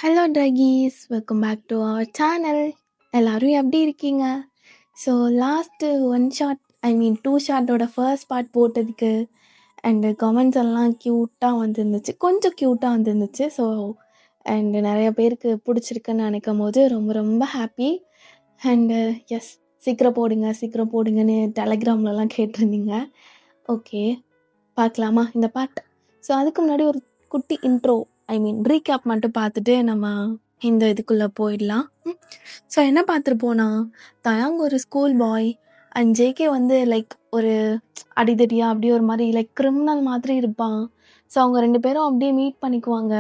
Hello ட்ரகீஸ், welcome back to our channel. எல்லோரும் எப்படி இருக்கீங்க? ஸோ லாஸ்ட்டு 2 ஷார்ட்டோட ஃபர்ஸ்ட் பார்ட் போட்டதுக்கு அண்டு கமெண்ட்ஸ் எல்லாம் க்யூட்டாக வந்துருந்துச்சு, கொஞ்சம் க்யூட்டாக வந்துருந்துச்சு. ஸோ அண்டு நிறைய பேருக்கு பிடிச்சிருக்குன்னு நினைக்கும் போது ரொம்ப ரொம்ப ஹாப்பி. அண்டு எஸ், சீக்கிரம் போடுங்கன்னு டெலகிராம்லலாம் கேட்டிருந்தீங்க. ஓகே, பார்க்கலாமா இந்த பார்ட்? ஸோ அதுக்கு முன்னாடி ஒரு குட்டி இன்ட்ரோ, ரீகேப் மட்டும் பார்த்துட்டு நம்ம இந்த இதுக்குள்ளே போயிடலாம். ஸோ என்ன பார்த்துருப்போனா, தயாங் ஒரு ஸ்கூல் பாய் அண்ட் ஜேகே வந்து லைக் ஒரு அடிதடியாக அப்படியே ஒரு மாதிரி லைக் கிரிமினல் மாதிரி இருப்பான். ஸோ அவங்க 2 பேரும் அப்படியே மீட் பண்ணிக்குவாங்க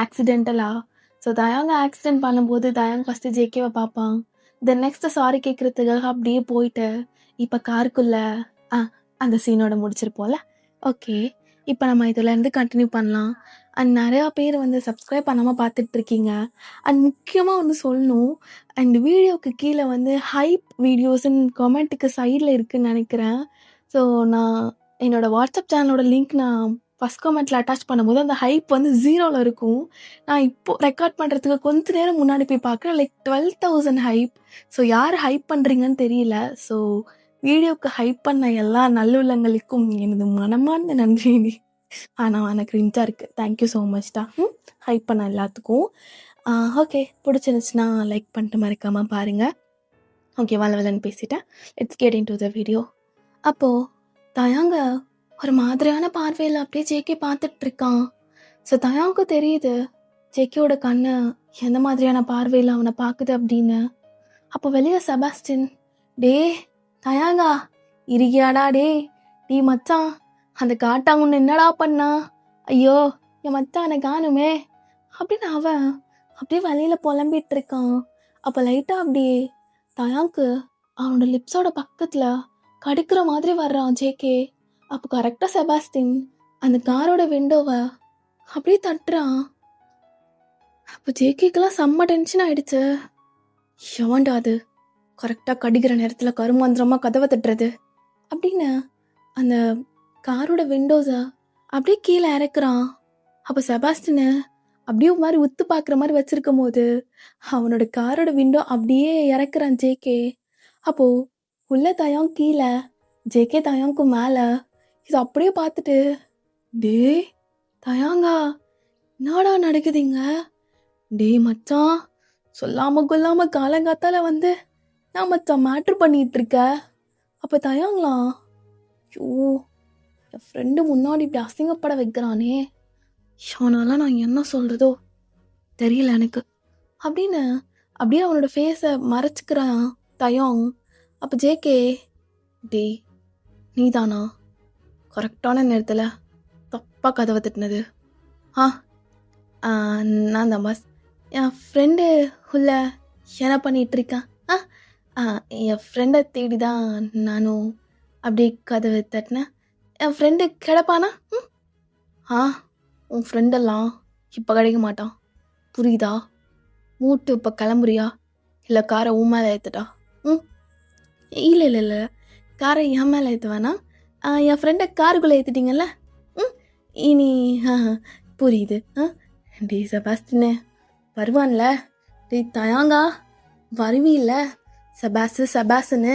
ஆக்சிடென்டலாக. ஸோ தயாங்க ஆக்சிடென்ட் பண்ணும்போது தயாங் ஃபஸ்ட்டு ஜேகேவை பார்ப்பான். தென் நெக்ஸ்ட்டு சாரி கேட்குறதுக்காக அப்படியே போயிட்டு இப்போ காருக்குள்ளே அந்த சீனோட முடிச்சிருப்போம்ல. ஓகே, இப்போ நம்ம இதிலேருந்து கண்டினியூ பண்ணலாம். அண்ட் நிறையா பேர் வந்து சப்ஸ்கிரைப் பண்ணாமல் பார்த்துட்ருக்கீங்க. அண்ட் முக்கியமாக ஒன்று சொல்லணும், அண்ட் வீடியோவுக்கு கீழே வந்து ஹைப் வீடியோஸ்ன்னு கமெண்ட்டுக்கு சைடில் இருக்குதுன்னு நினைக்கிறேன். ஸோ நான் என்னோடய வாட்ஸ்அப் சேனலோட லிங்க் நான் ஃபஸ்ட் கமெண்ட்டில் அட்டாச் பண்ணும்போது அந்த ஹைப் வந்து 0ல் இருக்கும். நான் இப்போது ரெக்கார்ட் பண்ணுறதுக்கு கொஞ்ச நேரம் முன்னாடி போய் பார்க்குறேன், லைக் 12,000 ஹைப். ஸோ யார் ஹைப் பண்ணுறீங்கன்னு தெரியல. ஸோ வீடியோவுக்கு ஹைப் பண்ண எல்லா நல்லுள்ளங்களுக்கும் எனது மனமார்ந்த நன்றி. ஆனால் எனக்கு கிரிஞ்சாக இருக்குது. தேங்க்யூ ஸோ மச்டா ஹைப் பண்ண எல்லாத்துக்கும். ஓகே, பிடிச்சிருந்துச்சுன்னா லைக் பண்ணிட்டு மறக்காமல் பாருங்கள். ஓகே, வளன்னு பேசிட்டேன். Let's get into the video. அப்போது தயாங்க ஒரு மாதிரியான பார்வையில் அப்படியே ஜேகே பார்த்துட்ருக்கான். ஸோ தயாவுக்கு தெரியுது ஜேகேயோட கண்ணு எந்த மாதிரியான பார்வையில் அவனை பார்க்குது அப்படின்னு. அப்போ வெளியே செபாஸ்டின், டே தயாங்கா இருக்கியாடா, டே மச்சான், அந்த காட்டாங்குன்னு என்னடா பண்ணா? ஐயோ, என் மச்சானை காணுமே அப்படின்னு அவன் அப்படியே வழியில் புலம்பிட்டு இருக்கான். அப்போ லைட்டாக அப்படியே தயாங்க்கு அவனோட லிப்ஸோட பக்கத்தில் கடிக்கிற மாதிரி வர்றான் ஜேகே. அப்போ கரெக்டாக செபாஸ்டின் அந்த காரோட விண்டோவை அப்படியே தட்டுறான். அப்போ ஜேகேக்கெல்லாம் செம்ம டென்ஷன் ஆயிடுச்சு. எவன்டா அது கரெக்டாக கடிக்கிற நேரத்தில் கருமாந்திரமாக கதவை தட்டுறது அப்படின்னு அந்த காரோட விண்டோஸை அப்படியே கீழே இறக்குறான். அப்போ செபாஸ்டினை அப்படியே ஒரு மாதிரி உத்து பார்க்குற மாதிரி வச்சிருக்கும் போது அவனோட காரோட விண்டோ அப்படியே இறக்குறான் ஜேகே. அப்போது உள்ள தயாங் கீழே, ஜேகே தயாங்க்கு மேலே. இது அப்படியே பார்த்துட்டு, டே தயாங்கா என்னடா நடக்குதுங்க? டே மச்சான், சொல்லாமல் கொல்லாமல் காலங்காத்தால வந்து நான் மச்சான் மேட்ரு பண்ணிகிட்டு இருக்க. அப்போ தயாங்களாம், ஐயோ என் ஃப்ரெண்டு முன்னாடி இப்படி அசிங்கப்பட வைக்கிறானே, ஷானாலாம் நான் என்ன சொல்கிறதோ தெரியல எனக்கு அப்படின்னு அப்படியே அவனோட ஃபேஸை மறைச்சிக்கிறான் தயாங். அப்போ ஜேகே, டே நீதானா கரெக்டான நேரத்தில் தப்பாக கதவை தட்டினது? நான் தான் பாஸ். என் ஃப்ரெண்டு உள்ள என்ன பண்ணிகிட்ருக்கேன்? என் ஃப்ரெண்டை தேடி தான் நானும் அப்படியே கதவை தட்டினேன். என் ஃப்ரெண்டு கிடப்பானா? உன் ஃப்ரெண்டெல்லாம் இப்போ கிடைக்க மாட்டான், புரியுதா? மூட்டு இப்போ கிளம்புறியா இல்லை காரை உன் மேலே ஏற்றுட்டா? இல்லை காரை என் மேலே ஏற்ற வேணாம். என் ஃப்ரெண்டை காருக்குள்ளே ஏற்றிட்டீங்கல்ல, இனி புரியுது. டே செபாஸ்டின்னு வருவான்ல, டே தயாங்கா வருவில்ல, செபாஸ்ன்னு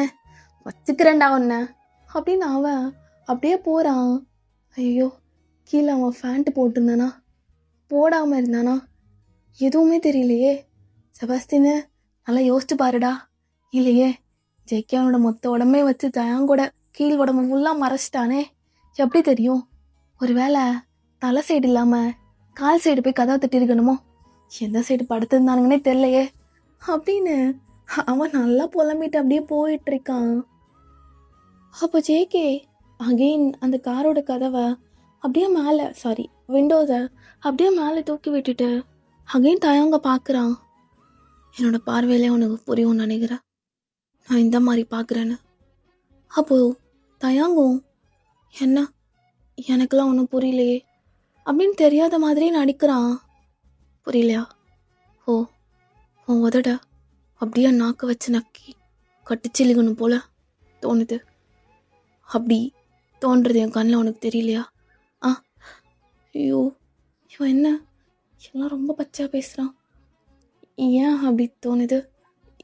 வச்சுக்கிறேன்டா ஒன்று அப்படின்னு அவன் அப்படியே போகிறான். ஐயோ, கீழே அவன் ஃபேண்ட்டு போட்டிருந்தானா போடாமல் இருந்தானா எதுவுமே தெரியலையே. செபாஸ்டின்னு நல்லா யோசிச்சு பாருடா. இல்லையே, ஜேகே அவனோட மொத்த உடம்பே வச்சு தயாங்கோட கீழ் உடம்பு ஃபுல்லாக மறைச்சிட்டானே, எப்படி தெரியும்? ஒரு வேளை தலை சைடு இல்லாமல் கால் சைடு போய் கதவை தட்டிருக்கணுமோ? எந்த சைடு படுத்திருந்தானுங்கன்னே தெரியலையே அப்படின்னு அவன் நல்லா புலம்பிட்டு அப்படியே போயிட்டுருக்கான். அப்போ ஜேகே அகெயின் அந்த காரோட கதவை அப்படியே மேலே விண்டோஸை அப்படியே மேலே தூக்கி விட்டுட்டு அகெயின் தயாங்க பார்க்குறான். என்னோட பார்வையிலே உனக்கு புரியும்னு நினைக்கிறேன் நான் இந்த மாதிரி பார்க்குறேன்னு. அப்போது தயாங்கும், என்ன எனக்கெல்லாம் ஒன்றும் புரியலையே அப்படின்னு தெரியாத மாதிரி நடிக்கிறான். புரியலையா? உன் உதட அப்படியே நாக்கு வச்சு நக்கி கட்டிச்சிலிக்கணும் போல தோணுது. அப்படி தோன்றது என் கண்ணில் உனக்கு தெரியலையா? ஐயோ, இவன் என்ன எல்லாம் ரொம்ப பச்சையாக பேசுகிறான். ஏன் அப்படி தோணுது?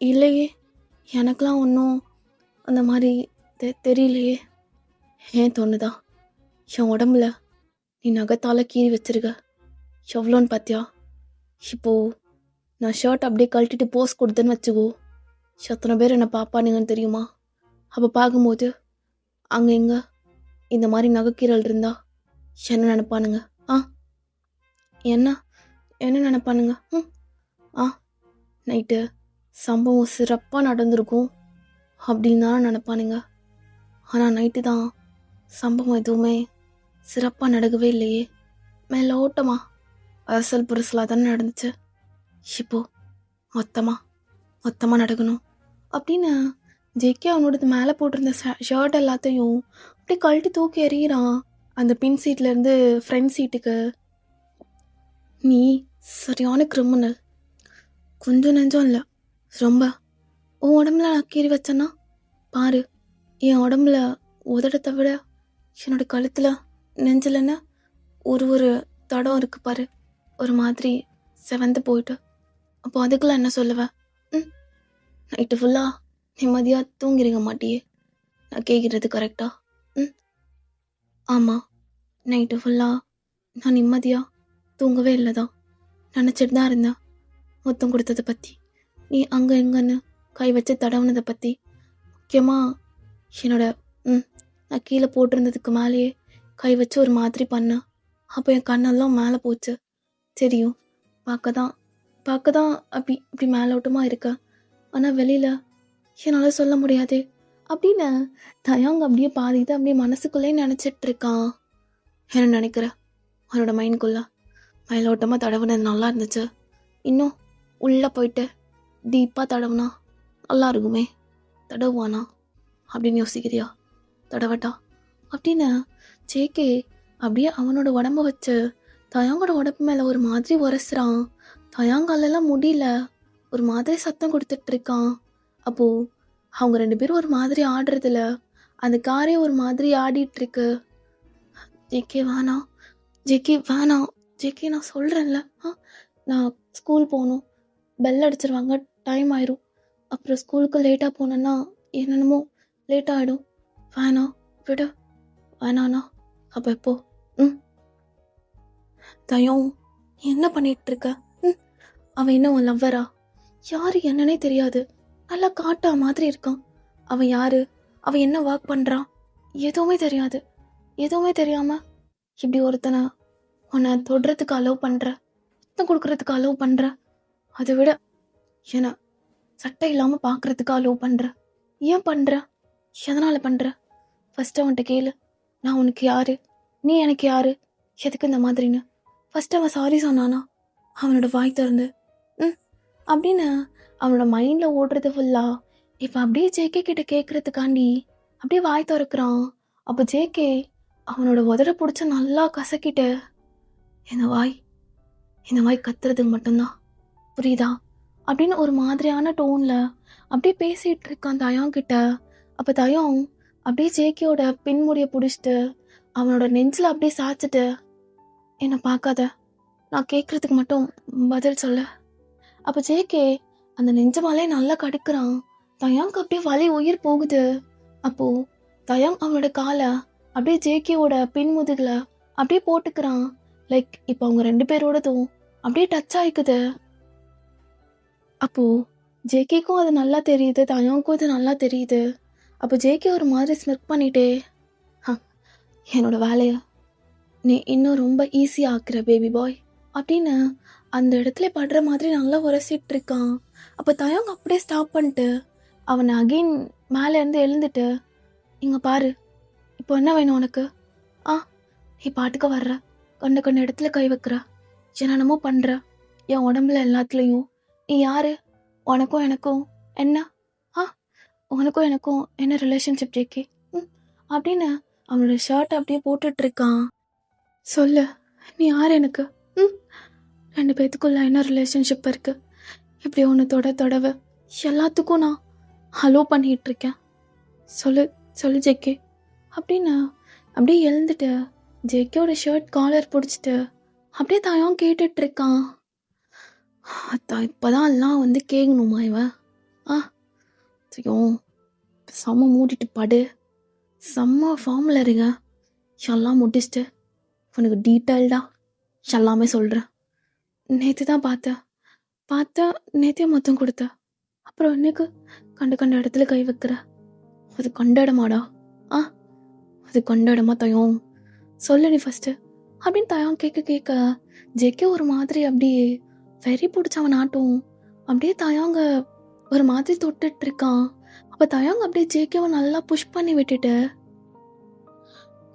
இல்லையே, எனக்கெலாம் ஒன்றும் அந்த மாதிரி தெரியலையே. ஏன் தோணுதா? என் உடம்புல நீ நகத்தால் கீறி வச்சிருக்க எவ்வளோன்னு பார்த்தியா? இப்போது நான் ஷர்ட் அப்படியே கழட்டிட்டு போஸ் கொடுத்தேன்னு வச்சுக்கோ, எத்தனை பேர் என்னை பார்ப்பானுங்கன்னு தெரியுமா? அப்போ பார்க்கும்போது அங்கே இங்கே இந்த மாதிரி நகைக்கீரல் இருந்தா என்ன நினைப்பானுங்க? என்ன என்ன நினைப்பானுங்க? நைட்டு சம்பவம் சிறப்பாக நடந்திருக்கும் அப்படின்னு தானே நினைப்பானுங்க. ஆனால் நைட்டு தான் சம்பவம் எதுவுமே சிறப்பாக நடக்கவே இல்லையே. மேலே ஓட்டமா அரசல் புரசலாக தானே நடந்துச்சு. இப்போது மொத்தமாக நடக்கணும் அப்படின்னு ஜேகே அவனோடது மேலே போட்டிருந்த ஷர்ட் எல்லாத்தையும் அப்படியே கழட்டி தூக்கி எறிகிறான் அந்த பின் சீட்லேருந்து ஃப்ரண்ட் சீட்டுக்கு. நீ சரியான கிரிமினல். கொஞ்சம் நெஞ்சம் இல்லை, ரொம்ப. உன் உடம்புல நான் கீறி வச்சேன்னா பாரு, என் உடம்புல உதடத்தை விட என்னோட கழுத்தில் நெஞ்சிலன்னு ஒரு தடம் இருக்கு பாரு, ஒரு மாதிரி செவந்து போயிட்டு. அப்போ அதுக்கெல்லாம் என்ன சொல்லுவேன்? நைட்டு ஃபுல்லாக நிம்மதியாக தூங்கிருக்க மாட்டியே. நான் கேட்குறது கரெக்டா? ஆமாம், நைட்டு ஃபுல்லாக நான் நிம்மதியாக தூங்கவே இல்லைதான். நினச்சிட்டு தான் இருந்தேன் மொத்தம் கொடுத்ததை பற்றி, நீ அங்கே எங்கன்னு கை வச்சு தடவுனதை பற்றி. முக்கியமாக என்னோட நான் கீழே போட்டிருந்ததுக்கு மேலேயே கை வச்சு ஒரு மாதிரி பண்ணேன். அப்போ என் கண்ணெல்லாம் மேலே போச்சு. தெரியும், பார்க்க தான் இப்படி மேலோட்டமாக இருக்க, ஆனால் வெளியில் என்னால் சொல்ல முடியாதே அப்படின்னு தயாங் அப்படியே பாதிதான் அப்படியே மனசுக்குள்ளே நினச்சிட்டு இருக்கான். என்ன நினைக்கிற? அவனோட மைண்ட்குள்ளே மேலோட்டமாக தடவுனது நல்லா இருந்துச்சு, இன்னும் உள்ளே போயிட்டு டீப்பாக தடவுனா நல்லா இருக்குமே, தடவுவானா அப்படின்னு யோசிக்கிறியா? தடவட்டா அப்படின்னு ஜேகே அப்படியே அவனோட உடம்ப வச்சு தயாங்கோட உடம்பு மேலே ஒரு மாதிரி உரசுறான். தயாங்காலெல்லாம் முடியல, ஒரு மாதிரி சத்தம் கொடுத்துட்டு இருக்கான். அப்போது அவங்க 2 பேரும் ஒரு மாதிரி ஆடுறதில்ல, அந்த காரே ஒரு மாதிரி ஆடிட்டு இருக்கு. ஜேகே வேணாம், ஜேகே நான் சொல்கிறேன்ல, நான் ஸ்கூல் போகணும், பெல் அடிச்சிருவாங்க, டைம் ஆயிரும். அப்புறம் ஸ்கூலுக்கு லேட்டாக போனேன்னா என்னென்னமோ லேட் ஆகிடும். வேணாம், விட வேணாண்ணா. அப்போ எப்போ? தயம், என்ன பண்ணிட்டு இருக்க? அவன் என்ன உன் லவ்வரா? யாரு என்னன்னே தெரியாது, நல்லா காட்டா மாதிரி இருக்கான். அவன் யாரு, அவன் என்ன ஒர்க் பண்ணுறான், எதுவுமே தெரியாது. எதுவுமே தெரியாம இப்படி ஒருத்தனை உன்னை தொடுறதுக்கு அலோவ் பண்ணுற, முத்தம் கொடுக்கறதுக்கு அலோவ் பண்ணுற, அதை விட என்ன சட்டை இல்லாமல் பார்க்குறதுக்கு அலோவ் பண்ணுற. ஏன் பண்ணுற? எதனால் பண்ணுற? ஃபஸ்ட்டு அவன்கிட்ட கேளு, நான் உனக்கு யாரு, நீ எனக்கு யாரு, எதுக்கு இந்த மாதிரின்னு. ஃபஸ்ட்டு அவன் சாரி சொன்னானா அவனோட வாய் திறந்து அப்படின்னு அவனோட மைண்டில் ஓடுறது ஃபுல்லாக இப்போ அப்படியே ஜேகே கிட்ட கேட்குறதுக்காண்டி அப்படியே வாய் திறக்கிறான். அப்போ ஜேகே அவனோட உதட பிடிச்ச நல்லா கசக்கிட்டு, இந்த வாய் கத்துறதுக்கு மட்டும்தான், புரியுதா அப்படின்னு ஒரு மாதிரியான டோனில் அப்படியே பேசிகிட்டு இருக்கான் தயாங் கிட்ட. அப்போ தயாங் அப்படியே ஜேகேயோட பின்முடியை பிடிச்சிட்டு அவனோட நெஞ்சில் அப்படியே சாய்ச்சிட்டு, என்னை பார்க்காத, நான் கேட்குறதுக்கு மட்டும் பதில் சொல்ல. அப்போ ஜேகே அந்த நெஞ்சமாலே நல்லா கடுக்கிறான். தயாங்க்கு அப்படியே வலி உயிர் போகுது. அப்போது தயாங் அவனோட காலை அப்படியே ஜேகேவோட பின்முதுகில் அப்படியே போட்டுக்கிறான். லைக் இப்போ அவங்க 2 பேரோடதும் அப்படியே டச் ஆகிக்குது. அப்போது ஜேகேக்கும் அது நல்லா தெரியுது, தயாங்க்கும் அது நல்லா தெரியுது. அப்போ ஜேகே ஒரு மாதிரி ஸ்மிர்க் பண்ணிட்டே, என்னோட வேலையை நீ இன்னும் ரொம்ப ஈஸியாக ஆக்குற பேபி பாய் அப்படின்னு அந்த இடத்துல படுற மாதிரி நல்லா உரசிட்டு இருக்கான். அப்போ தயாங் அப்படியே ஸ்டாப் பண்ணிட்டு அவனை அகெயின் மேலேருந்து எழுந்துட்டு, இங்கே பாரு, இப்போ என்ன வேணும் உனக்கு? நீ பாட்டுக்க வர்ற, கண்ட இடத்துல கை வைக்கிற, என்னென்னமோ பண்ணுற, என் உடம்புல எல்லாத்துலேயும். நீ யாரு? உனக்கும் எனக்கும் என்ன? உனக்கும் எனக்கும் என்ன ரிலேஷன்ஷிப் ஜேகே அப்படின்னு அவனோட ஷர்ட் அப்படியே போட்டுட்டு இருக்கான். சொல்லு, நீ யார் எனக்கு? 2 பேத்துக்குள்ள என்ன ரிலேஷன்ஷிப் இருக்கு? இப்படி ஒன்று தொடவை எல்லாத்துக்கும் நான் ஹலோ பண்ணிட்டு இருக்கேன். சொல்லு ஜேகே அப்படின்னு அப்படியே எழுந்துட்டு ஜேகேயோட ஷர்ட் காலர் பிடிச்சிட்டு அப்படியே தயாங் கேட்டுட்டு இருக்கான். அத்தா இப்போதான் எல்லாம் வந்து கேட்கணுமா இவன்? ஆ ஐயோ, செம்ம மூடிட்டு படு. செம்ம ஃபார்மில் இருங்க. எல்லாம் முடிச்சுட்டு உனக்கு டீட்டெயில்டாக எல்லாமே சொல்கிறேன். நேற்று தான் பார்த்தா நேற்றே மொத்தம் கொடுத்த. அப்புறம் இன்னைக்கு கண்ட இடத்துல கை வைக்கிற. அது கண்ட இடமாடா? ஆ அது கண்ட இடமா தயம்? சொல்லு நீ ஃபஸ்ட்டு அப்படின்னு தயம் கேட்க ஜேக்கே ஒரு மாதிரி அப்படியே வெறி பிடிச்சவன் ஆட்டும் அப்படியே தயாங்க ஒரு மாதிரி தொட்டுட்டு இருக்கான். அப்போ தயாங்க அப்படியே ஜேகேவை நல்லா புஷ் பண்ணி விட்டுட்டு,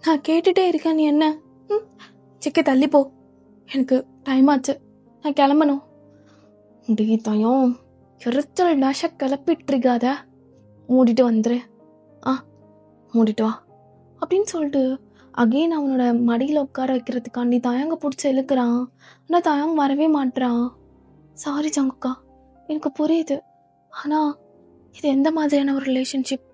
நான் கேட்டுட்டே இருக்கேன், நீ என்ன ஜேகே தள்ளிப்போ, எனக்கு டைம் ஆச்சு, நான் கிளம்பணும். டி தயம் எரிச்சல் டேஷ கிளப்பிட்டு இருக்காத, மூடிட்டு வந்துரு, மூடிட்டு வா அப்படின்னு சொல்லிட்டு அகெயின் அவனோட மடியில் உட்கார வைக்கிறதுக்காண்டி தயங்க பிடிச்சி இழுக்கிறான். ஆனால் தயங்க வரவே மாட்டுறான். சாரி ஜங்குக்கா, எனக்கு புரியுது. ஆனால் இது எந்த மாதிரியான ஒரு ரிலேஷன்ஷிப்?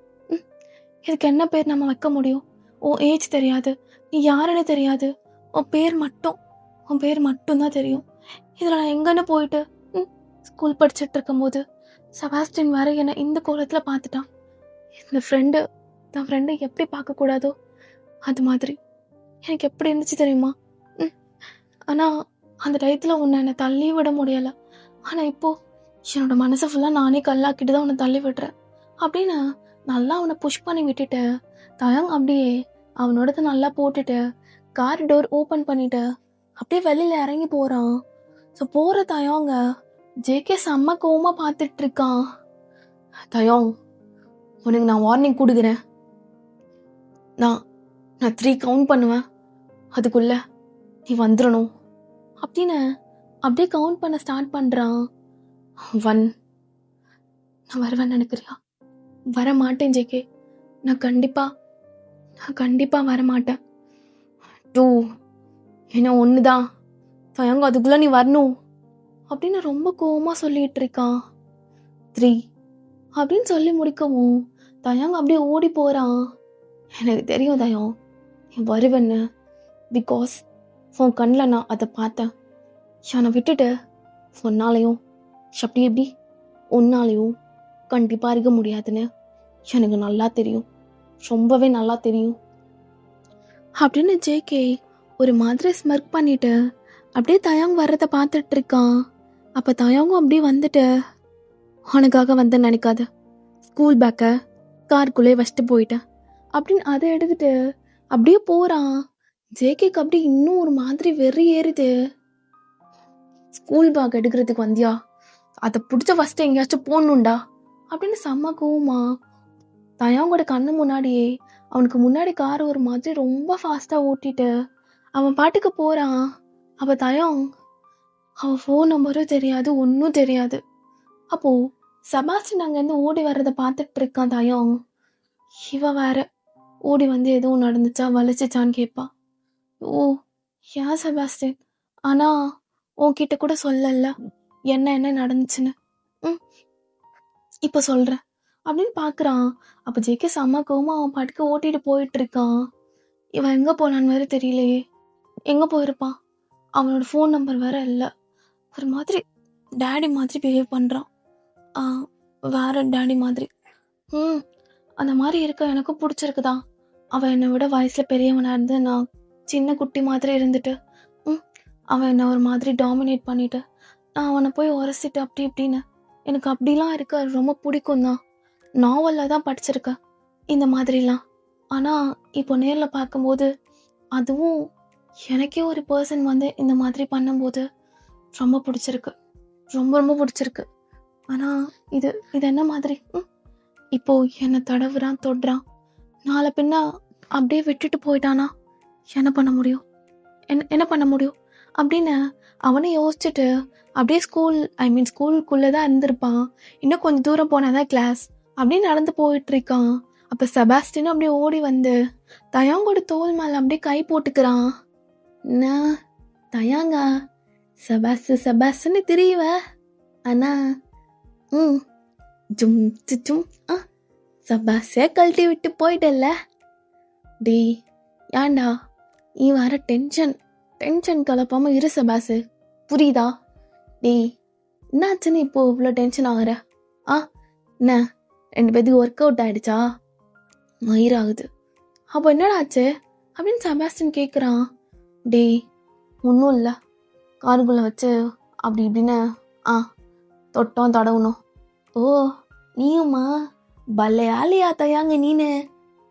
இதுக்கு என்ன பேர் நம்ம வைக்க முடியும்? உன் ஏஜ் தெரியாது, நீ யாருன்னு தெரியாது, உன் பேர் மட்டும்தான் தெரியும். இதில் நான் எங்கன்னு போயிட்டு ஸ்கூல் படிச்சுட்டு இருக்கும்போது செபாஸ்டின் வேற என்னை இந்த கோலத்தில் பார்த்துட்டான். இந்த தன் ஃப்ரெண்டு எப்படி பார்க்கக்கூடாதோ அது மாதிரி எனக்கு எப்படி இருந்துச்சு தெரியுமா? ஆனால் அந்த டயத்தில் உன்னை என்னை தள்ளி விட முடியலை. ஆனால் இப்போது என்னோட மனசை ஃபுல்லாக நானே கல்லாக்கிட்டு தான் உன்னை தள்ளி விடுறேன் அப்படின்னு நல்லா அவனை புஷ் பண்ணி விட்டுட்டு தயங் அப்படியே அவனோடது நல்லா போட்டுட்டு கார் டோர் ஓப்பன் பண்ணிட்டு அப்படியே வெளியில் இறங்கி போகிறான். ஸோ போகிற தயங்க ஜேகே செம்ம கோவமாக பார்த்துட்டு இருக்கான். தயம், உனக்கு நான் வார்னிங் கொடுக்குறேன். நான் 3 கவுண்ட் பண்ணுவேன், அதுக்குள்ள நீ வந்துடணும் அப்படின்னு அப்படியே கவுண்ட் பண்ண ஸ்டார்ட் பண்ணுறான். 1, நான் வருவேன்னு நினைக்கிறியா? வர மாட்டேன் ஜேகே, நான் கண்டிப்பாக வரமாட்டேன். 2, என்ன 1 தான் தயங்க, அதுக்குள்ளே நீ வரணும் அப்படின்னு ரொம்ப கோவமாக சொல்லிட்டு இருக்கான். 3 அப்படின்னு சொல்லி முடிக்கவும் தயங்க அப்படியே ஓடி போகிறான். எனக்கு தெரியும் தயம் நீ வருவேன்னு, பிகாஸ் உன் கண்ணில் நான் அதை பார்த்தேன். என்னை விட்டுட்டு சொன்னாலையும் எப்படி ஒன்னாலையும் கண்டிப்பாக இருக்க முடியாதுன்னு எனக்கு நல்லா தெரியும், ரொம்பவே நல்லா தெரியும் அப்படின்னு ஜேகே ஒரு மாதிரி ஸ்மர்க் பண்ணிட்டு அப்படியே தயங்க வர்றதை பார்த்துட்டு இருக்கான். அப்போ தயங்கும் அப்படியே வந்துட்டு, உனக்காக வந்து நினைக்காத, ஸ்கூல் பேக்கை காருக்குள்ளே வச்சுட்டு போயிட்டேன் அப்படின்னு அதை எடுத்துட்டு அப்படியே போகிறான். ஜேகேக்கு அப்படி இன்னும் ஒரு மாதிரி வெறி ஏறுது. ஸ்கூல் பேக் எடுக்கிறதுக்கு வந்தியா, அதை பிடிச்ச ஃபஸ்ட்டு எங்கேயாச்சும் போடணுண்டா அப்படின்னு செம்ம கோவமா தயாங்கோட கண்ணு முன்னாடியே அவனுக்கு முன்னாடி கார் ஒரு மாதிரி ரொம்ப ஃபாஸ்ட்டாக ஓட்டிட்டு அவன் பாட்டுக்கு போகிறான். அப்போ தயம் அவன் ஃபோன் நம்பரும் தெரியாது, ஒன்றும் தெரியாது. அப்போது செபாஸ்டின் அங்கேருந்து ஓடி வர்றதை பார்த்துட்டு இருக்கான் தயம். இவ வேற ஓடி வந்து எதுவும் நடந்துச்சா வலிச்சிச்சான்னு கேட்பான். ஓ ஏன் செபாஸ்டின், ஆனால் உன்கிட்ட கூட சொல்லல என்ன நடந்துச்சுன்னு. இப்போ சொல்கிறேன் அப்படின்னு பார்க்குறான். அப்போ ஜேகே செம்ம கோவமா அவன் பாட்டுக்கு ஓட்டிட்டு போயிட்டு இருக்கான். இவன் எங்கே போனான்னு வேறு தெரியலையே, எங்கே போயிருப்பான்? அவனோட ஃபோன் நம்பர் வேற இல்லை. ஒரு மாதிரி டேடி மாதிரி பிஹேவ் பண்ணுறான், வேற டேடி மாதிரி. அந்த மாதிரி இருக்க எனக்கும் பிடிச்சிருக்குதான். அவன் என்னை விட வயசில் பெரியவனாக இருந்து நான் சின்ன குட்டி மாதிரி இருந்துட்டு அவன் என்னை ஒரு மாதிரி டாமினேட் பண்ணிட்டு நான் அவனை போய் உரசிட்டு அப்படி இப்படின்னு எனக்கு அப்படிலாம் இருக்க ரொம்ப பிடிக்கும் தான். நாவலில் தான் படிச்சிருக்கேன் இந்த மாதிரிலாம். ஆனால் இப்போ நேரில் பார்க்கும்போது அதுவும் எனக்கே ஒரு பர்சன் வந்து இந்த மாதிரி பண்ணும்போது ரொம்ப பிடிச்சிருக்கு, ரொம்ப பிடிச்சிருக்கு. ஆனால் இது என்ன மாதிரி? இப்போ என்னை தடவுறான், தொடுறான், நாளை பின்ன அப்படியே விட்டுட்டு போயிட்டானா என்ன பண்ண முடியும் அப்படின்னு அவனை யோசிச்சுட்டு அப்படியே ஸ்கூலுக்குள்ளே தான் இருந்திருப்பான். இன்னும் கொஞ்சம் தூரம் போனாதான் கிளாஸ் அப்படின்னு நடந்து போயிட்டு இருக்கான். அப்போ செபாஸ்டின் அப்படியே ஓடி வந்து தயாங்கோட தோல் மேலே அப்படியே கை போட்டுக்கிறான். என்ன தயாங்க செபாஸ்ன்னு தெரியவ, ஆனா ஜும் ஜும் செபாஸ்டே கழட்டி விட்டு போயிட்டல்ல. டே ஏன்டா நீ வர டென்ஷன் கலப்பாம இரு செபாஸ், புரியுதா? டே என்னாச்சுன்னு இப்போ இவ்வளோ டென்ஷன் ஆகுற? ஆ என்ன 2 பேத்துக்கு ஒர்க் அவுட் ஆயிடுச்சா? மயிராகுது. அப்போ என்னடா ஆச்சு அப்படின்னு செபாஸ்டின் கேட்குறான். டேய் ஒன்றும் இல்லை, காருக்குள்ளே வச்சு அப்படி இப்படின்னு தொட்டோம் தடவணும். ஓ நீயுமா பல்லையாலியா தயாங்க நீனு?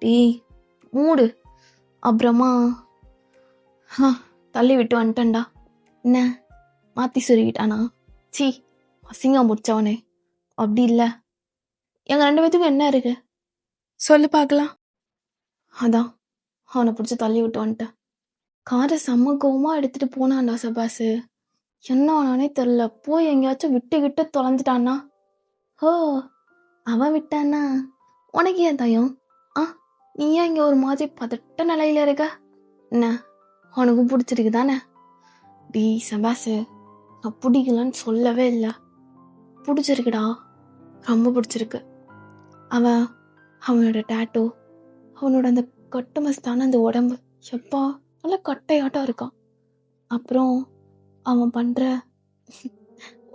டேய் மூடு. அப்புறமா தள்ளி விட்டு வந்துட்டேன்டா. என்ன மாற்றி சொருகிட்டானா? சி அசிங்கம் முடிச்சவனே. அப்படி இல்லை, எங்கள் 2 பேத்துக்கும் என்ன இருக்கு சொல்லு பார்க்கலாம். அதான் அவனை பிடிச்சி தள்ளி விட்டு வந்துட்டேன். காரை செம்ம கோவமாக எடுத்துகிட்டு போனான்டா செபாஸு. என்ன ஆனானே தெரில. போய் எங்கேயாச்சும் விட்டு தொலைஞ்சிட்டான்னா? ஓ அவன் விட்டானா? உனக்கு ஏன் தயம்? நீ ஏன் இங்கே ஒரு மாதிரி பதட்ட நிலையில இருக்க? என்ன உனக்கும் பிடிச்சிருக்கு தானே? டி செபாஸு, நான் பிடிக்கலன்னு சொல்லவே இல்லை. பிடிச்சிருக்குடா, ரொம்ப பிடிச்சிருக்கு. அவனோட டேட்டோ, அவனோட அந்த கட்டுமஸ்தான அந்த உடம்பு, எப்பா நல்லா கட்டையாட்டம் இருக்கான். அப்புறம் அவன் பண்ணுற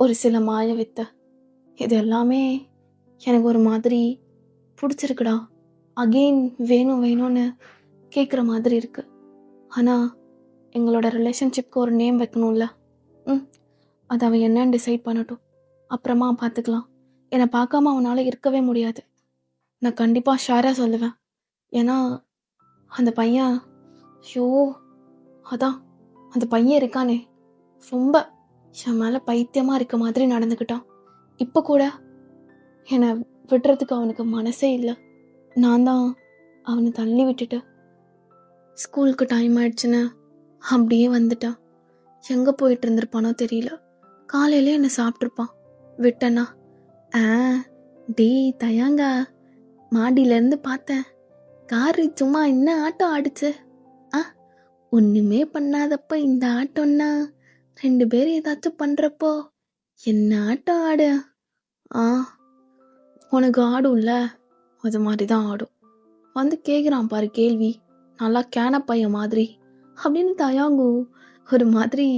ஒரு சில மாய வித்தை, இது எல்லாமே எனக்கு ஒரு மாதிரி பிடிச்சிருக்குடா. அகெயின் வேணும்னு கேட்குற மாதிரி இருக்கு. ஆனால் எங்களோட ரிலேஷன்ஷிப்க்கு ஒரு நேம் வைக்கணும்ல. அது அவன் என்னன்னு டிசைட் பண்ணட்டும், அப்புறமா பார்த்துக்கலாம். என்னை பார்க்காம அவனால் இருக்கவே முடியாது. நான் கண்டிப்பாக ஷேராக சொல்லுவேன். ஏன்னா அந்த பையன், அதான் அந்த பையன் இருக்கானே, ரொம்ப என் மேலே பைத்தியமாக இருக்க மாதிரி நடந்துக்கிட்டான். இப்போ கூட என்னை விடுறதுக்கு அவனுக்கு மனசே இல்லை. நான் தான் அவனை தள்ளி விட்டுட்டு ஸ்கூலுக்கு டைம் ஆயிடுச்சுன்னு அப்படியே வந்துட்டான். எங்கே போயிட்டு இருந்திருப்பானோ தெரியல. காலையிலே என்னை சாப்பிட்ருப்பான். விட்டனா? டேய் தயாங்கா, மாடியிலேருந்து பார்த்தேன், காரு சும்மா என்ன ஆட்டம் ஆடிச்சு. ஒன்றுமே பண்ணாதப்ப இந்த ஆட்டம்னா 2 பேர் ஏதாச்சும் பண்ணுறப்போ என்ன ஆட்டம் ஆடு. உனக்கு ஆடும்ல, அது மாதிரி தான் ஆடும். வந்து கேட்குறான் பாரு கேள்வி, நல்லா கேன பையன் மாதிரி அப்படின்னு தயாங்கு ஒரு மாதிரி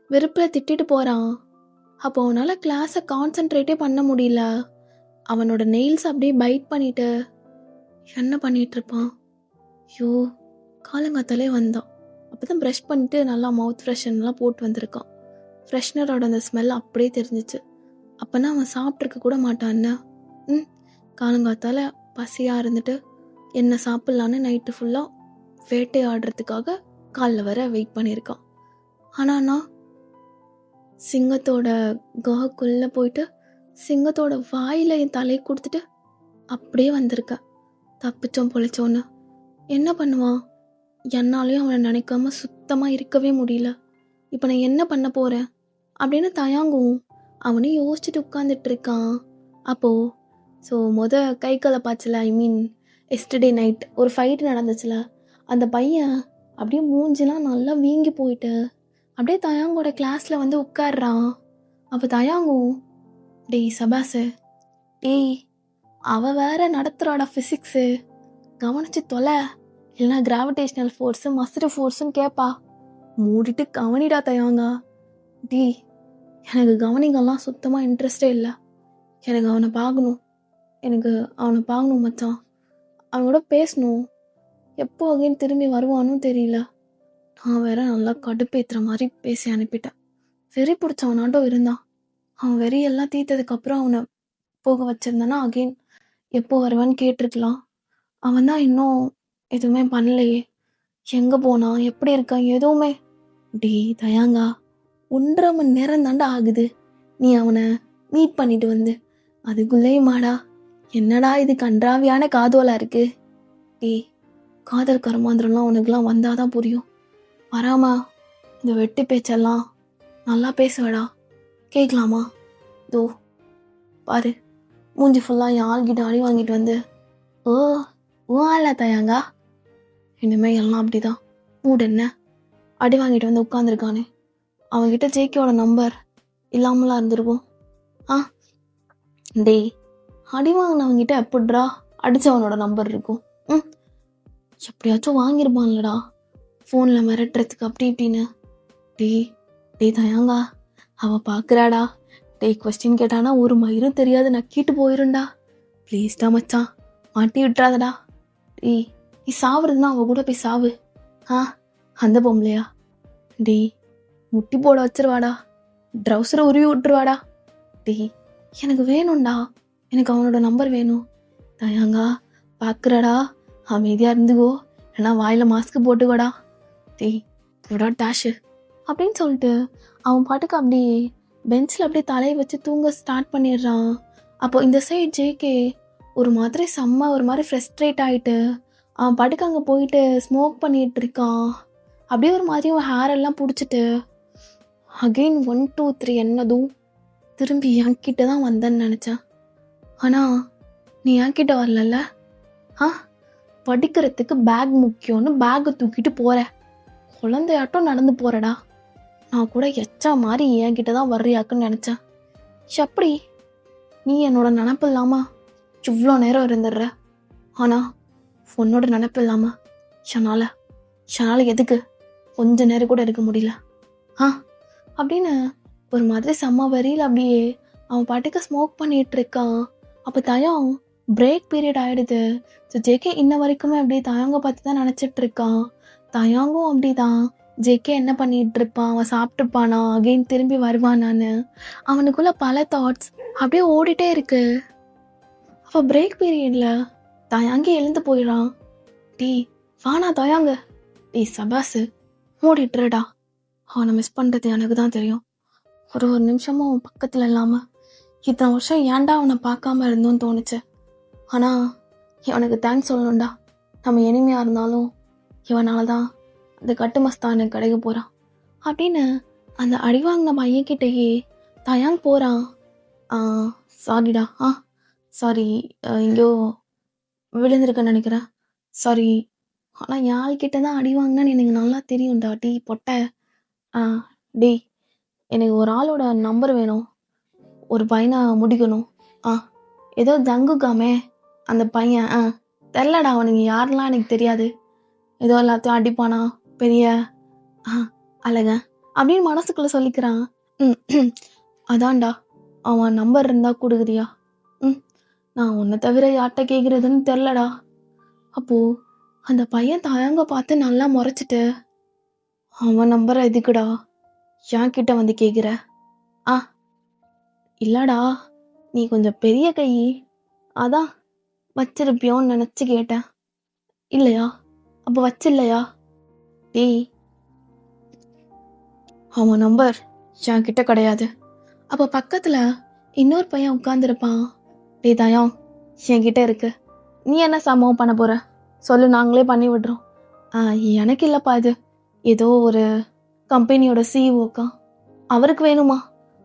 வெறுப்பில் திட்டிட்டு போகிறான். அப்போ அவனால் கிளாஸை கான்சென்ட்ரேட்டே பண்ண முடியல. அவனோட நெயில்ஸ் அப்படியே பைட் பண்ணிட்டு என்ன பண்ணிட்டு இருப்பான். காலங்காத்தாலே வந்தான். அப்போ தான் ப்ரஷ் பண்ணிட்டு நல்லா மவுத் ஃப்ரெஷ்னர்லாம் போட்டு வந்திருக்கான். ஃப்ரெஷ்னரோட அந்த ஸ்மெல் அப்படியே தெரிஞ்சிச்சு. அப்போனா அவன் சாப்பிட்ருக்க கூட மாட்டான். காலங்காத்தால பசியாக இருந்துட்டு என்ன சாப்பிட்லான்னு நைட்டு ஃபுல்லாக வேட்டை ஆடுறதுக்காக காலில் வர வெயிட் பண்ணியிருக்கான். ஆனால் நான் சிங்கத்தோட குகைக்குள்ளே போயிட்டு சிங்கத்தோட வாயில் என் தலையை கொடுத்துட்டு அப்படியே வந்திருக்கேன். தப்பிச்சோம் பொழைச்சோன்னு. என்ன பண்ணுவான்? என்னாலையும் அவனை நினைக்காம சுத்தமாக இருக்கவே முடியல. இப்போ நான் என்ன பண்ண போகிறேன் அப்படின்னு தயாங்கும் அவனையும் யோசிச்சுட்டு உட்காந்துட்டு இருக்கான். அப்போது கை காலை பாய்ச்சல, எஸ்டர்டே நைட் ஒரு ஃபைட் நடந்துச்சுல, அந்த பையன் அப்படியே மூஞ்சிலாம் நல்லா வீங்கி போயிட்டு அப்படியே தயாங்கோட கிளாஸில் வந்து உட்கார்றான். அப்போ தயாங்கும், டேய் சபாஸு, டேய் அவள் வேற நடத்துகிறாடா ஃபிசிக்ஸு, கவனிச்சு தொலை, இல்லைனா கிராவிடேஷ்னல் ஃபோர்ஸு மஸ்ரு ஃபோர்ஸுன்னு கேட்பா, மூடிட்டு கவனிடா தயாங்கா. டேய் எனக்கு கவனிங்கெல்லாம் சுத்தமாக இன்ட்ரெஸ்டே இல்லை. எனக்கு அவனை பார்க்கணும் மச்சான். அவனோட பேசணும். எப்போ அகைன் திரும்பி வருவானும் தெரியல. நான் வேற நல்லா கடுப்பேற்றுற மாதிரி பேசி அனுப்பிட்டேன். வெறி பிடிச்சவனாட்டம் இருந்தான். அவன் வெறியெல்லாம் தீர்த்ததுக்கப்புறம் அவனை போக வச்சிருந்தானா அகைன் எப்போ வருவான்னு கேட்டிருக்கலாம். அவன் தான் இன்னும் எதுவுமே பண்ணலையே. எங்கே போனான், எப்படி இருக்கான், எதுவுமே. டேய் தயாங்கா, 1.5 மணி நேரம் தாண்டா ஆகுது நீ அவனை மீட் பண்ணிட்டு வந்து, அதுக்குள்ளேயுமாடா? என்னடா இது கன்றாவியான காதோலா இருக்கு. டேய் காதல் கருமாந்திரம்லாம் உனக்குலாம் வந்தாதான் புரியும். வராமா இந்த வெட்டி பேச்செல்லாம் நல்லா பேசுவடா, கேட்கலாமா? தோ பாரு, மூஞ்சி ஃபுல்லாக என் ஆள்கிட்ட அடி வாங்கிட்டு வந்து, ஓ ஆளா தயாங்கா, இனிமேல் எல்லாம் அப்படிதான். மூடு என்ன, அடி வாங்கிட்டு வந்து உட்காந்துருக்கானே, அவன்கிட்ட ஜேகேவோட நம்பர் இல்லாமலாம் இருந்திருக்கும். டேய் அடி வாங்கினவங்கிட்ட எப்படிடா அடித்தவனோட நம்பர் இருக்கும்? எப்படியாச்சும் வாங்கியிருப்பான்லடா ஃபோனில் மிரட்டுறதுக்கு அப்படி இப்படின்னு. டேய் தயாங்கா, அவள் பார்க்குறாடா, டேய் கொஸ்டின் கேட்டானா ஒரு மயிரும் தெரியாது நக்கிட்டு போயிருண்டா. ப்ளீஸ்டா மச்சான், மாட்டி விட்டுறாதடா. டேய் நீ சாவுறதுன்னா அவ கூட போய் சாவு. அந்த பொம்பளையா? டேய் முட்டி போட வச்சிருவாடா, ட்ரௌசரை உருவி விட்டுருவாடா. டேய் எனக்கு வேணும்டா, எனக்கு அவனோட நம்பர் வேணும். தயாங்கா பார்க்குறடா, அமைதியாக இருந்துக்கோ, ஏன்னா வாயில் மாஸ்க்கு போட்டுக்கோடா. டேய் போடா டேஷு அப்படின்னு சொல்லிட்டு அவன் பாட்டுக்கு அப்படியே பெஞ்சில் அப்படியே தலையை வச்சு தூங்க ஸ்டார்ட் பண்ணிடுறான். அப்போ இந்த சைட் ஜேகே ஒரு மாதிரி ஒரு மாதிரி ஃப்ரெஸ்ட்ரேட் ஆகிட்டு அவன் பாட்டுக்கு அங்கே போயிட்டு ஸ்மோக் பண்ணிகிட்டு இருக்கான். அப்படியே ஒரு மாதிரி அவன் ஹேர் எல்லாம் பிடிச்சிட்டு அகெயின் 1 2 3 என்னதும் திரும்பி என்கிட்ட தான் வந்தேன்னு நினச்சேன். ஆனால் நீ என்கிட்ட வரலல்ல. படிக்கிறதுக்கு பேக் முக்கியம்னு பேக்கை தூக்கிட்டு போகிற, குழந்தையாட்டம் நடந்து போகிறடா. நான் கூட எச்சா மாதிரி என்கிட்ட தான் வர்றியாக்குன்னு நினச்சேன். எப்படி நீ என்னோட நினப்பு இல்லாமல் இவ்வளோ நேரம் இருந்துடுற, ஆனால் உன்னோட நினப்பு இல்லாமல் ஷனால் எதுக்கு கொஞ்ச நேரம் கூட இருக்க முடியல அப்படின்னு ஒரு மாதிரி செம்ம வரியில் அப்படியே அவன் பாட்டுக்கு ஸ்மோக் பண்ணிகிட்டு இருக்கான். அப்போ தயம் பிரேக் பீரியட் ஆகிடுது. ஸோ ஜேகே இன்ன வரைக்குமே அப்படியே தயாங்க பார்த்து தான் நினச்சிட்டு இருக்கான். தயாங்கும் அப்படி தான் ஜேகே என்ன பண்ணிகிட்டு இருப்பான், அவன் சாப்பிட்டுப்பானா, அகெயின் திரும்பி வருவானான்னு அவனுக்குள்ள பல தாட்ஸ் அப்படியே ஓடிட்டே இருக்கு. அப்போ பிரேக் பீரியடில் தயாங்கே எழுந்து போயிடான். டேய் வானா தயாங்க, டேய் சபாஸு மூடிட்டுருடா, அவனை மிஸ் பண்ணுறது எனக்கு தான் தெரியும். ஒரு நிமிஷமும் அவன் பக்கத்தில் இல்லாமல் இத்தனை வருஷம் ஏன்டா அவனை பார்க்காம இருந்தோன்னு தோணுச்சு. ஆனால் இவனுக்கு தேங்க்ஸ் சொல்லணும்டா. நம்ம இனிமையாக இருந்தாலும் இவனால தான் அந்த கட்டுமஸ்தான் எனக்கு கிடைக்க போகிறான் அப்படின்னு அந்த அடிவாங்கின பையன்கிட்டயே தயாங் போகிறான். சாரிடா, சாரி, எங்கேயோ விழுந்திருக்கேன்னு நினைக்கிறேன், சாரி. ஆனால் யாழ்கிட்ட தான் அடி வாங்கினான்னு எனக்கு நல்லா தெரியும்டா. டீ பொட்டை, டேய் எனக்கு ஒரு ஆளோட நம்பர் வேணும், ஒரு பையனை முடிக்கணும். ஏதோ ஜங்குக்காமே அந்த பையன், தெரிலடா அவனுக்கு யாரெல்லாம் எனக்கு தெரியாது, ஏதோ எல்லாத்தையும் அடிப்பானா பெரிய அழக அப்படின்னு மனசுக்குள்ளே சொல்லிக்கிறான். அதான்டா அவன் நம்பர் இருந்தால் கொடுக்குறியா? நான் உன்னை தவிர யார்கிட்ட கேட்குறதுன்னு தெரிலடா. அப்போது அந்த பையன் தயங்க பார்த்து நல்லா முறைச்சிட்டு, அவன் நம்பரை எதுக்குடா என் கிட்ட வந்து கேட்குற? இல்லடா நீ கொஞ்சம் பெரிய கை, அதான் வச்சிருப்பியோன்னு நினச்சி கேட்டேன். இல்லையா? அப்போ வச்சில்லையா? டேய் அவன் நம்பர் என் கிட்ட கிடையாது. அப்போ பக்கத்தில் இன்னொரு பையன் உட்காந்துருப்பான். டேய் தயம், என்கிட்ட இருக்கு, நீ என்ன சம்பவம் பண்ண போகிற சொல்லு, நாங்களே பண்ணி விடுறோம். எனக்கு இல்லைப்பா, இது ஏதோ ஒரு கம்பெனியோட சிஇஓக்கா, அவருக்கு வேணுமா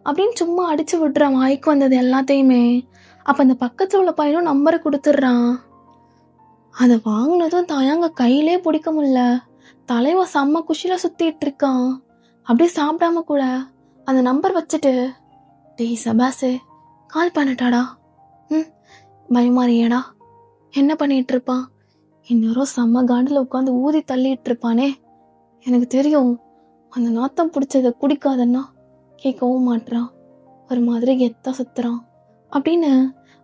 அப்படின்னு சும்மா அடித்து விட்டுறான் வாய்க்கு வந்தது எல்லாத்தையுமே. அப்போ அந்த பக்கத்தில் உள்ள பையனும் நம்பரை கொடுத்துட்றான். அதை வாங்கினதும் தயாங்க கையிலே பிடிக்க முடியல. தலைவன் செம்ம குஷியில் சுற்றிட்டு இருக்கான். அப்படியே சாப்பிடாம கூட அந்த நம்பர் வச்சுட்டு, டேய் சபாஸு கால் பண்ணட்டாடா, பயமாறியடா, என்ன பண்ணிட்டு இருப்பான், இன்னொரும் செம்ம காண்டில் உட்காந்து ஊதி தள்ளிட்டு இருப்பானே, எனக்கு தெரியும் அந்த நாத்தம் பிடிச்சதை குடிக்காதன்னா கேட்கவும் மாட்டுறான், ஒரு மாதிரி கெத்தா சுத்துறான் அப்படின்னு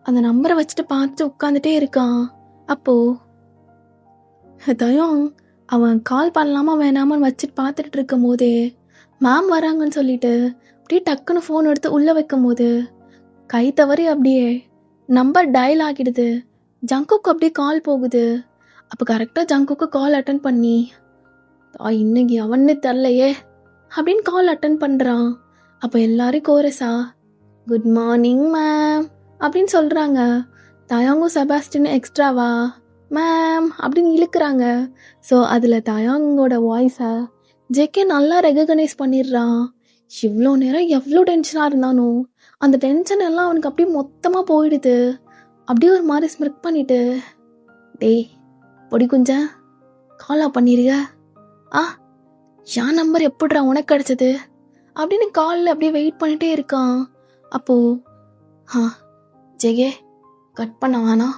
அந்த நம்பரை வச்சுட்டு பார்த்து உட்காந்துட்டே இருக்கான். அப்போ தயம் அவன் கால் பண்ணலாமா வேணாமான்னு வச்சுட்டு பார்த்துட்டு இருக்கும் போதே மேம் வராங்கன்னு சொல்லிட்டு அப்படியே டக்குன்னு ஃபோன் எடுத்து உள்ளே வைக்கும் போது கை தவறி அப்படியே நம்பர் டயல் ஆகிடுது. ஜங்குக்கு அப்படியே கால் போகுது. அப்போ கரெக்டாக ஜங்குக்கு கால் அட்டன் பண்ணி, இன்னைக்கு அவன்னு தெரிலையே அப்படின்னு கால் அட்டன் பண்ணுறான். அப்போ எல்லாரும் கோரஸா குட் மார்னிங் மேம் அப்படின்னு சொல்கிறாங்க. தயாங்கும் செபாஸ்டின் எக்ஸ்ட்ராவா மேம் அப்படின்னு இழுக்கிறாங்க. ஸோ அதில் தயாங்கோட வாய்ஸை ஜேகே நல்லா ரெகக்னைஸ் பண்ணிடுறான். இவ்வளோ நேரம் எவ்வளோ டென்ஷனாக இருந்தானோ அந்த டென்ஷன் எல்லாம் அவனுக்கு அப்படியே மொத்தமாக போயிடுது. அப்படியே ஒரு மாதிரி ஸ்மிர்க் பண்ணிட்டு, டேய் பொடி குஞ்சேன் காலா பண்ணிருக்க, என் நம்பர் எப்படிடா உனக்கு கிடச்சது அப்படின்னு காலில் அப்படியே வெயிட் பண்ணிகிட்டே இருக்கான். அப்போது ஜெகே கட் பண்ண வேணாம்,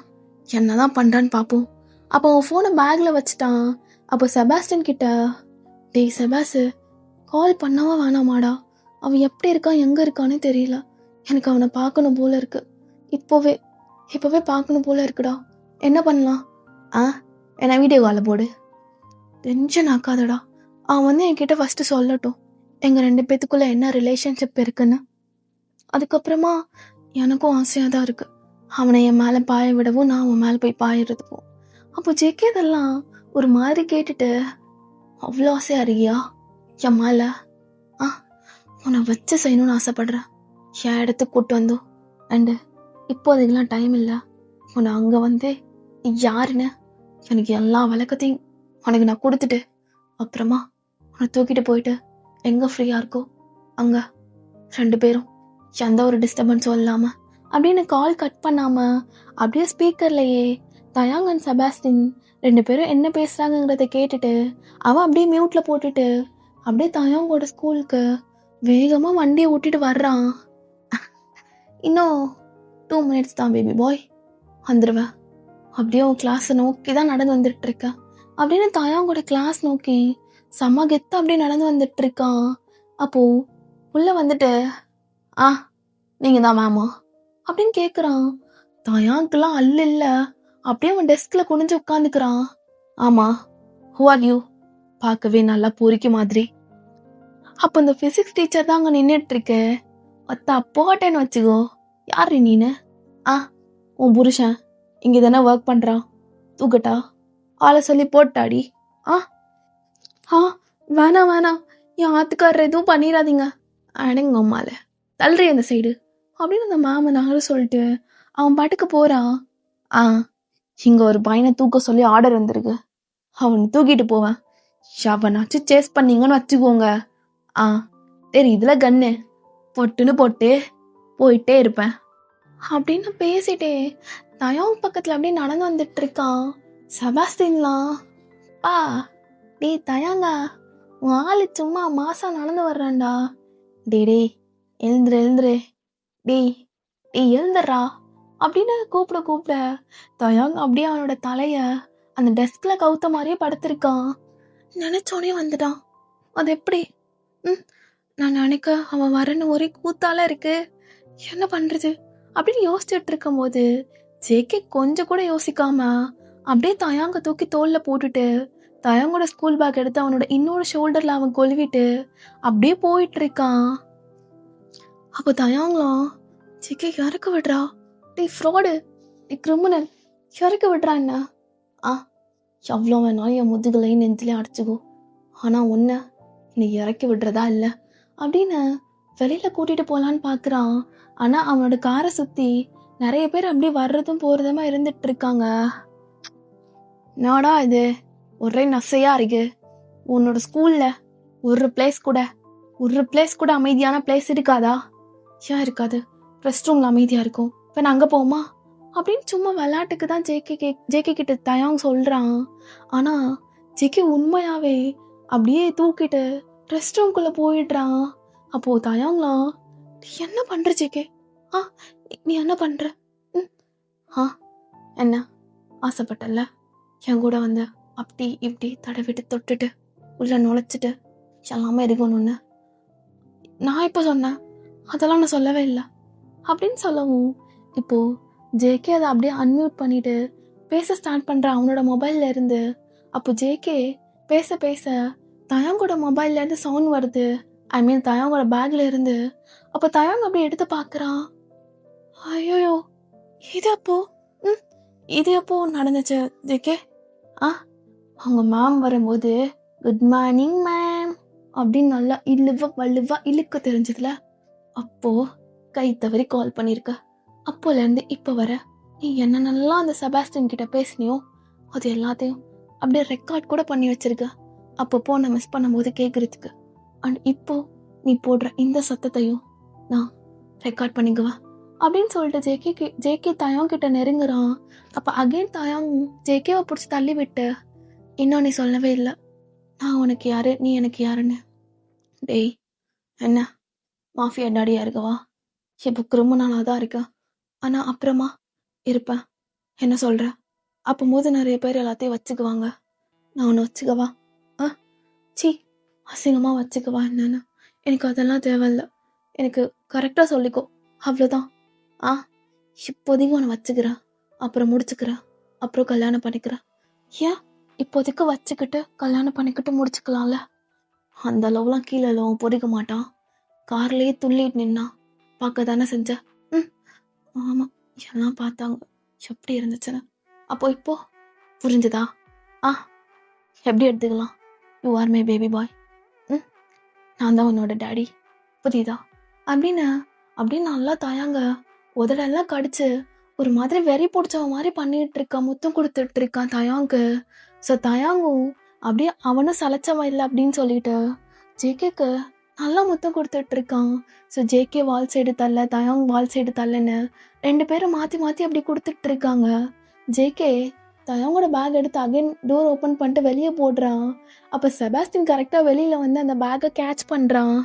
என்ன தான் பண்ணுறான்னு பார்ப்போம். அப்போ அவன் ஃபோனை பேக்கில் வச்சுட்டான். அப்போ செபாஸ்டின் கிட்ட, டேய் செபாஸு கால் பண்ணவா வேணாமாடா, அவன் எப்படி இருக்கான் எங்கே இருக்கானே தெரியல, எனக்கு அவனை பார்க்கணும் போல இருக்கு. இப்போவே இப்போவே பார்க்கணும் போல இருக்குடா. என்ன பண்ணலாம்? என்ன வீடியோ காலில் போடு. டென்ஷன் ஆக்காதடா. அவன் வந்து என்கிட்ட ஃபஸ்ட்டு சொல்லட்டும் எங்கள் 2 பேத்துக்குள்ளே என்ன ரிலேஷன்ஷிப் இருக்குன்னு. அதுக்கப்புறமா எனக்கும் ஆசையாக தான் இருக்குது அவனை என் மேலே பாய விடவும் நான் அவன் மேலே போய் பாயிறதுக்கும். அப்போ ஜேகே இதெல்லாம் ஒரு மாதிரி கேட்டுட்டு, அவ்வளோ ஆசையாக இருக்கியா என் மேலே? உன்னை வச்சு செய்யணும்னு ஆசைப்படுறேன். என் இடத்துக்கு கூட்டு வந்தோம். அண்டு இப்போ அதுக்கெல்லாம் டைம் இல்லை. உன்னை அங்கே வந்து யாருன்னு எனக்கு எல்லா விளக்கத்தையும் உனக்கு நான் கொடுத்துட்டு அப்புறமா உன்னை தூக்கிட்டு போயிட்டு எங்கே ஃப்ரீயாக இருக்கோ அங்கே 2 பேரும் எந்த ஒரு டிஸ்டர்பன்ஸும் இல்லாமல் அப்படின்னு கால் கட் பண்ணாமல் அப்படியே ஸ்பீக்கர்லையே தயாங் அண்ட் செபாஸ்டின் 2 பேரும் என்ன பேசுகிறாங்கங்கிறத கேட்டுட்டு அவன் அப்படியே மியூட்டில் போட்டுட்டு அப்படியே தயாங்கோட ஸ்கூலுக்கு வேகமாக வண்டியை ஓட்டிட்டு வர்றான். இன்னும் 2 மினிட்ஸ் தான் பேபி பாய், வந்துடுவேன். அப்படியே உன் கிளாஸை நோக்கி தான் நடந்து வந்துட்டு இருக்கேன் அப்படின்னு தயாங்கோட கிளாஸ் நோக்கி செம்ம கெத்த அப்படியே நடந்து வந்துட்டு இருக்கான். அப்போ உள்ள வந்துட்டு நீங்க தான் மேமா அப்படின்னு கேட்குறான். தயாங்கெல்லாம் அல்ல இல்லை, அப்படியே அவன் டெஸ்க்ல குனிஞ்சு உட்காந்துக்கிறான். ஆமா, ஹூ ஆர் யூ? பார்க்கவே நல்லா பொறிக்க மாதிரி. அப்போ இந்த பிசிக்ஸ் டீச்சர் தான் அங்கே நின்றுட்டு இருக்கு. போட்டேன்னு வச்சுக்கோ. யாரு நீனு? உன் புருஷன் இங்கே தானே ஒர்க் பண்ணுறான், தூக்கட்டா? ஆளை சொல்லி போட்டாடி. வேணாம் வேணாம், என் ஆத்துக்காரர் எதுவும் பண்ணிடாதீங்க. அடங்க அம்மால தள்ளுறி அந்த சைடு அப்படின்னு அந்த மேம நாங்களும் சொல்லிட்டு அவன் பாட்டுக்கு போறான். இங்க ஒரு பையனை தூக்க சொல்லி ஆர்டர் வந்திருக்கு, அவனை தூக்கிட்டு போவேன். அவனாச்சும் சேஸ் பண்ணீங்கன்னு வச்சுக்கோங்க. சரி, இதுல கண்ணு பொட்டுன்னு போட்டு போயிட்டே இருப்பேன் அப்படின்னு பேசிட்டே தயாங் பக்கத்துல அப்படியே நடந்து வந்துட்டு இருக்கான். செபாஸ்டின்லாம் டே தயாங்கா, உன் ஆளு சும்மா மாசா நடந்து வர்றான்டா. டே எழுந்துரு டே எழுந்துடுறா அப்படின்னு கூப்பிட தயாங் அப்படியே அவனோட தலைய அந்த டெஸ்க்ல கவுத்த மாதிரியே படுத்திருக்கான். நினைச்சோடனே வந்துட்டான். அது எப்படி? நான் நினைக்க அவன் வரன்னு ஒரே கூத்தால இருக்கு, என்ன பண்றது அப்படின்னு யோசிச்சுட்டு இருக்கும் போது ஜேகே கொஞ்சம் கூட யோசிக்காம அப்படியே தயாங்க தூக்கி தோல்ல போட்டுட்டு தயாங்கோட ஸ்கூல் பேக் எடுத்து அவனோட இன்னொரு ஷோல்டர்ல அவன் கொலுவிட்டு அப்படியே போயிட்டு இருக்கான். அப்போ தயாங்கலாம் ஜேகே இறக்க விடுறா, டே ஃப்ராடு, டே கிரிமினல், இறக்க விடுறா. என்ன எவ்வளோ வேணாலும் என் முதுகுலையும் நெஞ்சிலையும் அடிச்சுக்கோ, ஆனா ஒன்ன நீ இறக்கி விடுறதா இல்லை அப்படின்னு வெளியில கூட்டிட்டு போலான்னு பாக்குறான். ஆனா அவனோட காரை சுத்தி நிறைய பேர் அப்படியே வர்றதும் போறதுமா இருந்துட்டு இருக்காங்க. நாடா இது ஒரே நசையா இருக்கு. உன்னோட ஸ்கூல்ல ஒரு பிளேஸ் கூட அமைதியான பிளேஸ் இருக்காதா? ஏன் இருக்காது? ரெஸ்ட் ரூம்ல அமைதியா இருக்கும், இப்ப நான் அங்க போமா அப்படின்னு சும்மா விளையாட்டுக்கு தான் ஜேகே கிட்ட தயாங் சொல்றான். ஆனா ஜேகே உண்மையாவே அப்படியே தூக்கிட்டு ரெஸ்ட் ரூம்குள்ள போயிடுறான். அப்போ தயாங்லாம், என்ன பண்ற ஜேகே? நீ என்ன பண்ற? என்ன ஆசைப்பட்டல என் கூட வந்து அப்படி இப்படி தடவிட்டு தொட்டுட்டு உள்ள நுழைச்சிட்டு எல்லாமே இருக்கணும்னு நான் இப்போ சொன்னேன், அதெல்லாம் நான் சொல்லவே இல்லை அப்படின்னு சொல்லவும் இப்போ ஜேகே அதை அப்படியே அன்மியூட் பண்ணிட்டு பேச ஸ்டார்ட் பண்ற அவனோட மொபைல்ல இருந்து. அப்போ ஜேகே பேச தயாங்கோட மொபைல்ல இருந்து சவுண்ட் வருது, ஐ மீன் தயாங்கோட பேக்ல இருந்து. அப்போ தயாங் அப்படியே எடுத்து பாக்குறான். ஐயோ, இது அப்போ நடந்துச்சு ஜேகே? அவங்க மேம் வரும்போது குட் மார்னிங் மேம் அப்படின்னு நல்லா வள்ளுவா இழுக்க தெரிஞ்சதுல அப்போ கை தவறி கால் பண்ணிருக்க. அப்போல இருந்து இப்ப வர நீ என்னென்னலாம் அந்த செபாஸ்டின் கிட்ட பேசினியோ அது எல்லாத்தையும் அப்படியே ரெக்கார்ட் கூட பண்ணி வச்சிருக்க, அப்பப்போ நான் மிஸ் பண்ணும்போது கேட்கறதுக்கு. அண்ட் இப்போ நீ போடுற இந்த சத்தத்தையும் நான் ரெக்கார்ட் பண்ணிக்குவேன் அப்படின்னு சொல்லிட்டு ஜேகே தயாங் கிட்ட நெருங்குறான். அப்ப அகைன் தயாங் ஜேகேவை பிடிச்சி தள்ளி விட்டு, இன்னும் நீ சொல்லவே இல்லை நான் உனக்கு யாரு, நீ எனக்கு யாருன்னு. டேய், என்ன மாஃபியா டாடியா இருக்கவா? இப்போ கிரிமினலாக தான் இருக்க, ஆனா அப்புறமா இருப்பேன், என்ன சொல்ற? அப்போது நிறைய பேர் எல்லாத்தையும் வச்சுக்குவாங்க, நான் ஒன்று வச்சுக்கவா? அசிங்கமா வச்சுக்கவா? என்னன்னு எனக்கு அதெல்லாம் தேவையில்லை, எனக்கு கரெக்டாக சொல்லிக்கோ அவ்வளோதான். ஆ இப்போதைக்கு உன்னை வச்சுக்கிறேன், அப்புறம் முடிச்சுக்கிறேன், அப்புறம் கல்யாணம் பண்ணிக்கிறேன். ஏன் இப்போதைக்கு வச்சுக்கிட்டு கல்யாணம் பண்ணிக்கிட்டு முடிச்சுக்கலாம்ல? அந்த அளவுலாம் கீழே அவன் பொறிக்க மாட்டான். கார்லேயே துள்ளிட்டு நின்னான். பார்க்க தானே செஞ்ச. ம் ஆமாம், எல்லாம் பார்த்தாங்க எப்படி இருந்துச்சுன்னு. அப்போ இப்போ புரிஞ்சுதா? ஆ எப்படி எடுத்துக்கலாம்? You are my baby boy. நான் தான் உன்னோட டேடி, புரியுதா? அப்படின்னு அப்படின்னு நல்லா தாயாங்க உதடெல்லாம் கடிச்சு ஒரு மாதிரி வெறி பிடிச்சவ மாதிரி பண்ணிட்டு இருக்கான், முத்தம் கொடுத்துட்டு இருக்கான் தயாங்கு. ஸோ தயாங்கும் அப்படியே அவனும் சலைச்சவன் இல்லை அப்படின்னு சொல்லிட்டு ஜேகேக்கு நல்லா முத்தம் கொடுத்துட்டு இருக்கான். ஸோ ஜேகே வால் சைடு தள்ள, தயாங் வால் சைடு தள்ளன்னு 2 பேரும் மாற்றி மாற்றி அப்படி கொடுத்துட்டு இருக்காங்க. ஜேகே தயாங்கோட பேக் எடுத்து அகைன் டோர் ஓப்பன் பண்ணிட்டு வெளியே போடுறான். அப்போ செபாஸ்டின் கரெக்டாக வெளியில் வந்து அந்த பேக்கை கேட்ச் பண்ணுறான்.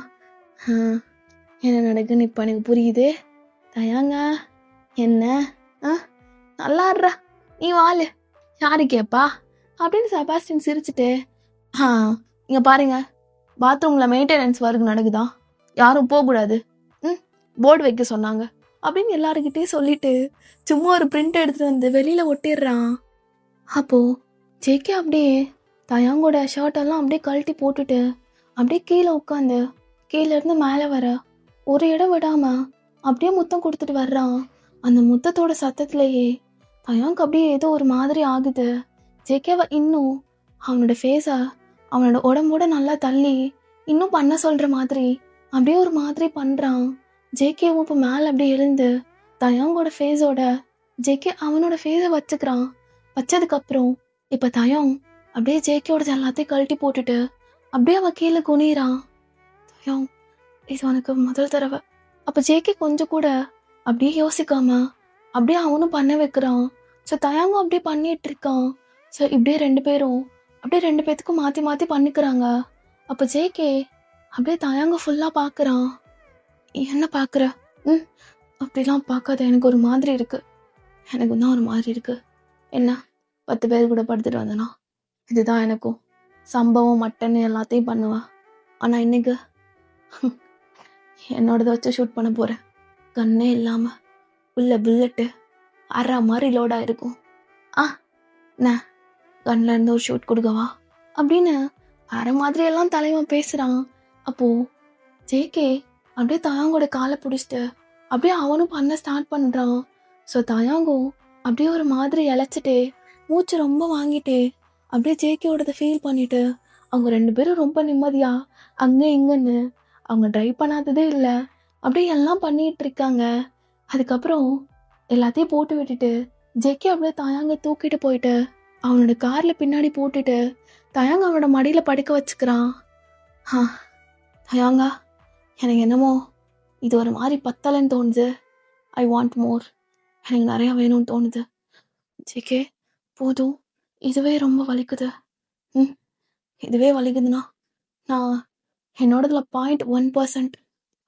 என்ன நடக்குன்னு இப்போ எனக்கு புரியுது. தயாங்க என்ன நல்லா ஆடுறா, நீ வாழு, யாரு கேப்பா அப்படின்னு செபாஸ்டின் சிரிச்சுட்டு, இங்கே பாருங்க, பாத்ரூமில் மெயின்டெனன்ஸ் ஒர்க் நடக்குதா, யாரும் போகக்கூடாது, போர்டு வைக்க சொன்னாங்க அப்படின்னு எல்லாருக்கிட்டையும் சொல்லிட்டு சும்மா ஒரு பிரிண்ட் எடுத்துகிட்டு வந்து வெளியில் ஒட்டிடுறான். அப்போது ஜேகே அப்படியே தயாங்கோட ஷர்ட்டெல்லாம் அப்படியே கழட்டி போட்டுட்டு அப்படியே கீழே உட்காந்து கீழேருந்து மேலே வர ஒரு இடம் விடாமல் அப்படியே முத்தம் கொடுத்துட்டு வர்றான். அந்த முத்தத்தோட சத்தத்துலேயே தயாங்க் அப்படியே ஏதோ ஒரு மாதிரி ஆகுது. ஜேகேவை இன்னும் அவனோட ஃபேஸை அவனோட உடம்போட நல்லா தள்ளி இன்னும் பண்ண சொல்கிற மாதிரி அப்படியே ஒரு மாதிரி பண்ணுறான். ஜேகேவும் இப்போ மேலே அப்படியே எழுந்து தயாங்கோட ஃபேஸோட ஜேகே அவனோட ஃபேஸை வச்சுக்கிறான். வச்சதுக்கப்புறம் இப்போ தயாங் அப்படியே ஜேகேவோட எல்லாத்தையும் கழட்டி போட்டுட்டு அப்படியே அவன் கீழே குனிறான். தயாங், இது உனக்கு முதல் தடவை. அப்போ ஜேகே கொஞ்சம் கூட அப்படியே யோசிக்காம அப்படியே அவனும் பண்ண வைக்கிறான். ஸோ தயாங்கும் அப்படியே பண்ணிட்டு இருக்கான். ஸோ இப்படியே 2 பேரும் அப்படியே 2 பேத்துக்கும் மாற்றி மாற்றி பண்ணிக்கிறாங்க. அப்போ ஜேகே அப்படியே தயாங்க ஃபுல்லாக பார்க்குறான். என்ன பார்க்குற? அப்படிலாம் பார்க்காத, எனக்கு ஒரு மாதிரி இருக்கு, எனக்கு தான் ஒரு மாதிரி இருக்கு. என்ன 10 பேர் கூட படுத்துட்டு வந்தனா இதுதான் எனக்கும் சம்பவம் மட்டன் எல்லாத்தையும் பண்ணுவேன். ஆனால் இன்னைக்கு என்னோடதை வச்சு ஷூட் பண்ண போகிறேன். கண்ணே இல்லாமல் உள்ள புல்லட்டு அற மாதிரி லோடாக இருக்கும். நான் கண்ணில் இருந்து ஒரு ஷூட் கொடுக்கவா அப்படின்னு அற மாதிரியெல்லாம் தலைவன் பேசுகிறான். அப்போது ஜேகே அப்படியே தயாங்கோட காலை பிடிச்சிட்டு அப்படியே அவனும் பண்ண ஸ்டார்ட் பண்ணுறான். ஸோ தயாங்கும் அப்படியே ஒரு மாதிரி இழைச்சிட்டு மூச்சு ரொம்ப வாங்கிட்டு அப்படியே ஜேகேவோடதை ஃபீல் பண்ணிட்டு அவங்க 2 பேரும் ரொம்ப நிம்மதியாக அங்கே இங்கன்னு அவங்க ட்ரைவ் பண்ணாததே இல்லை, அப்படியே எல்லாம் பண்ணிகிட்டு இருக்காங்க. அதுக்கப்புறம் எல்லாத்தையும் போட்டு விட்டுட்டு ஜேகே அப்படியே தயாங்க தூக்கிட்டு போயிட்டு அவனோட காரில் பின்னாடி போட்டுட்டு தயாங்க அவனோட மடியில் படுக்க வச்சுக்கிறான். தயாங்கா, எனக்கு என்னமோ இது ஒரு மாதிரி பத்தலைன்னு தோணுது. ஐ வாண்ட் மோர், எனக்கு நிறையா வேணும்னு தோணுது. ஜேகே போதும், இதுவே ரொம்ப வலிக்குது. இதுவே வலிக்குதுண்ணா, நான் என்னோடதுல 0.1%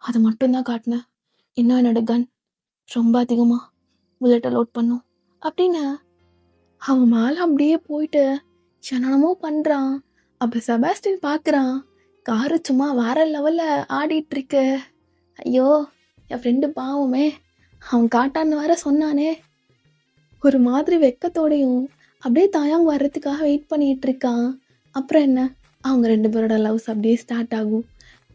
அது மட்டும்தான் காட்டினேன். இன்னும் என்னோட கன் ரொம்ப அதிகமாக புல்லட்டை லோட் பண்ணும் அப்படின்னு அவன் மேலே அப்படியே போயிட்டு என்னென்னமோ பண்ணுறான். அப்போ செபாஸ்டின் பார்க்குறான், காரு சும்மா வேற லெவலில் ஆடிட்டுருக்கு. ஐயோ என் ஃப்ரெண்டு பாவமே, அவன் காட்டான்னு வேற சொன்னானே. ஒரு மாதிரி வெக்கத்தோடையும் அப்படியே தயாங் வர்றதுக்காக வெயிட் பண்ணிகிட்டு இருக்கான். அப்புறம் என்ன, அவங்க 2 பேரோட லவ்ஸ் அப்படியே ஸ்டார்ட் ஆகும்.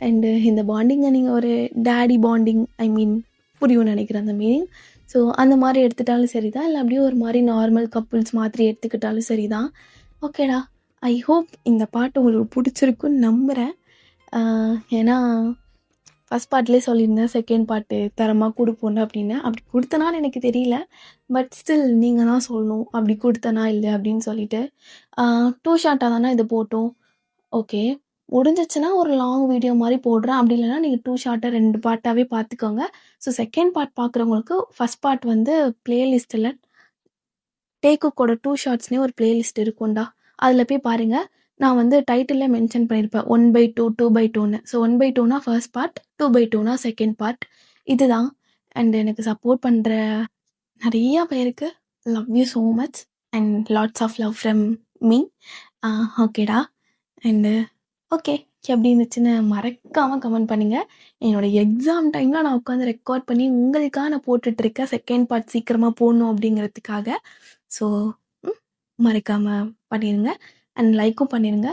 அண்டு இந்த பாண்டிங்கை நீங்கள் ஒரு டேடி பாண்டிங் புரியும்னு நினைக்கிறேன் அந்த மீனிங். ஸோ அந்த மாதிரி எடுத்துட்டாலும் சரி தான், இல்லை அப்படியே ஒரு மாதிரி நார்மல் கப்புள்ஸ் மாதிரி எடுத்துக்கிட்டாலும் சரி தான். ஓகேடா, ஐ ஹோப் இந்த பாட்டு உங்களுக்கு பிடிச்சிருக்குன்னு நம்புகிறேன். ஏன்னா ஃபஸ்ட் பார்ட்லேயே சொல்லியிருந்தேன் செகண்ட் பார்ட்டு தரமாக கொடுப்போன்னு அப்படின்னு. அப்படி கொடுத்தனான்னு எனக்கு தெரியல, பட் ஸ்டில் நீங்கள் தான் சொல்லணும் அப்படி கொடுத்தனா இல்லை அப்படின்னு சொல்லிட்டு. 2 ஷார்ட்டாக தானே இது போட்டோம். ஓகே, முடிஞ்சிச்சுன்னா ஒரு லாங் வீடியோ மாதிரி போடுறேன். அப்படி இல்லைனா நீங்கள் 2 ஷார்ட்டாக 2 பார்ட்டாகவே பார்த்துக்கோங்க. ஸோ செகண்ட் பார்ட் பார்க்குறவங்களுக்கு ஃபஸ்ட் பார்ட் வந்து பிளேலிஸ்ட்டில் டேக்குக்கோட 2 ஷார்ட்ஸ்னே ஒரு பிளேலிஸ்ட் இருக்கும்டா, அதில் போய் பாருங்கள். நான் வந்து டைட்டிலில் மென்ஷன் பண்ணியிருப்பேன் 1/2 2/2ன்னு. ஸோ 1/2னா ஃபர்ஸ்ட் பார்ட், 2/2னா செகண்ட் பார்ட். இதுதான். அண்ட் எனக்கு சப்போர்ட் பண்ணுற நிறையா பேருக்கு love you so much and lots of love from me. ஓகேடா. அண்டு ஓகே, எப்படி இருந்துச்சுன்னு மறக்காமல் கமெண்ட் பண்ணுங்கள். என்னோடய எக்ஸாம் டைமில் நான் உட்காந்து ரெக்கார்ட் பண்ணி உங்களுக்காக நான் போட்டுட்ருக்கேன். செகண்ட் பார்ட் சீக்கிரமாக போடணும் அப்படிங்கிறதுக்காக. ஸோ மறக்காமல் பண்ணிடுங்க. அண்ட் லைக்கும் பண்ணிடுங்க.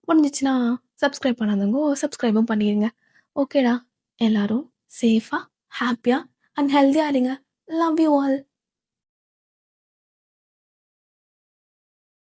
முடிஞ்சிச்சுன்னா சப்ஸ்கிரைப் பண்ணாதவங்க சப்ஸ்கிரைபும் பண்ணிடுங்க. ஓகேடா, எல்லோரும் சேஃபாக, ஹாப்பியாக அண்ட் ஹெல்த்தியாக இருங்க. Love you all.